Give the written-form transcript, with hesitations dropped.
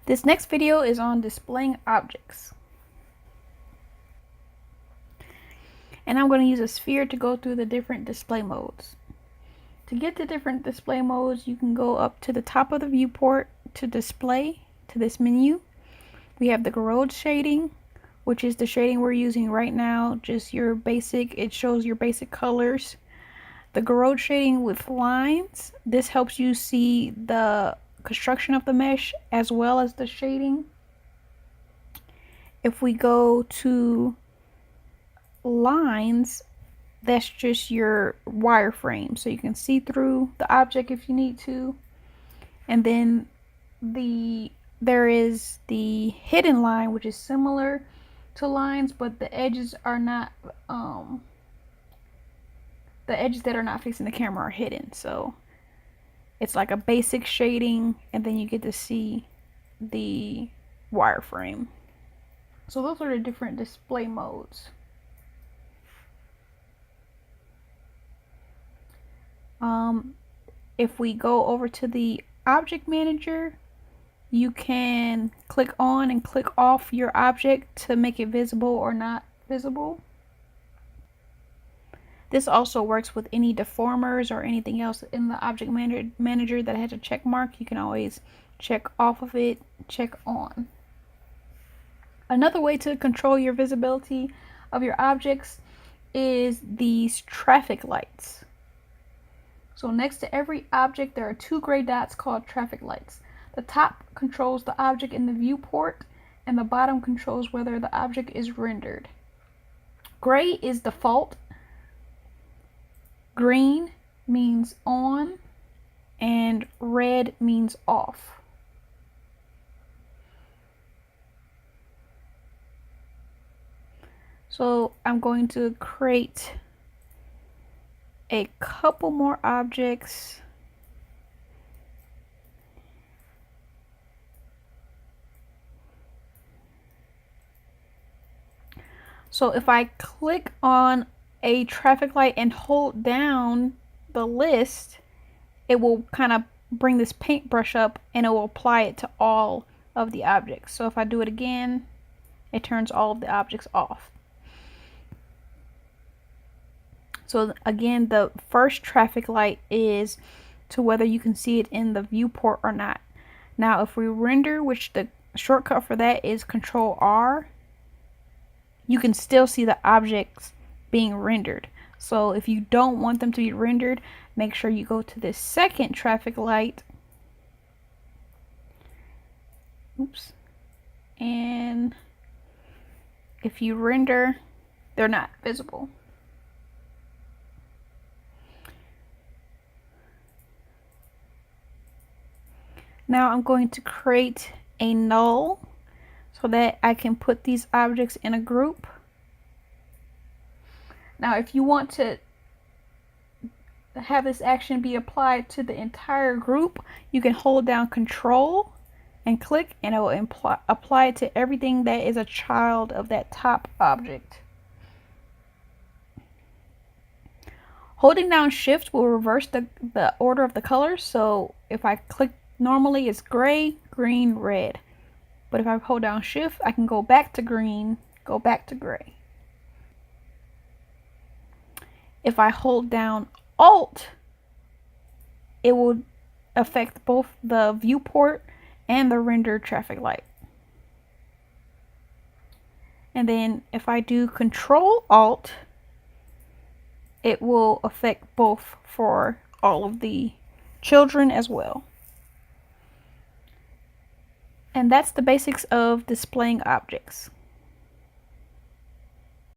This next video is on displaying objects. And I'm going to use a sphere to go through the different display modes. To get to different display modes, you can go up to the top of the viewport to display, to this menu. We have the Gouraud shading, which is the shading we're using right now, just your basic, it shows your basic colors. The Gouraud shading with lines, this helps you see the construction of the mesh as well as the shading. If we go to lines, that's just your wireframe, so you can see through the object if you need to. And then there is the hidden line, which is similar to lines, but the edges are not the edges that are not facing the camera are hidden, so it's like a basic shading, and then you get to see the wireframe. So those are the different display modes. If we go over to the object manager, you can click on and click off your object to make it visible or not visible. This also works with any deformers or anything else in the object manager that has a check mark. You can always check off of it, check on. Another way to control your visibility of your objects is these traffic lights. So next to every object, there are two gray dots called traffic lights. The top controls the object in the viewport, and the bottom controls whether the object is rendered. Gray is default. Green means on, and red means off. So I'm going to create a couple more objects. So if I click on a traffic light and hold down the list, it will kind of bring this paintbrush up and it will apply it to all of the objects. So if I do it again, it turns all of the objects off. So again, the first traffic light is to whether you can see it in the viewport or not. Now if we render, which the shortcut for that is Control R, you can still see the objects being rendered. So if you don't want them to be rendered, make sure you go to this second traffic light. Oops. And if you render, they're not visible. Now I'm going to create a null so that I can put these objects in a group. Now if you want to have this action be applied to the entire group, you can hold down Control and click, and it will apply it to everything that is a child of that top object. Holding down Shift will reverse the order of the colors. So if I click normally, it's gray, green, red. But if I hold down Shift, I can go back to green, go back to gray. If I hold down Alt, it will affect both the viewport and the rendered traffic light. And then if I do Control Alt, it will affect both for all of the children as well. And that's the basics of displaying objects.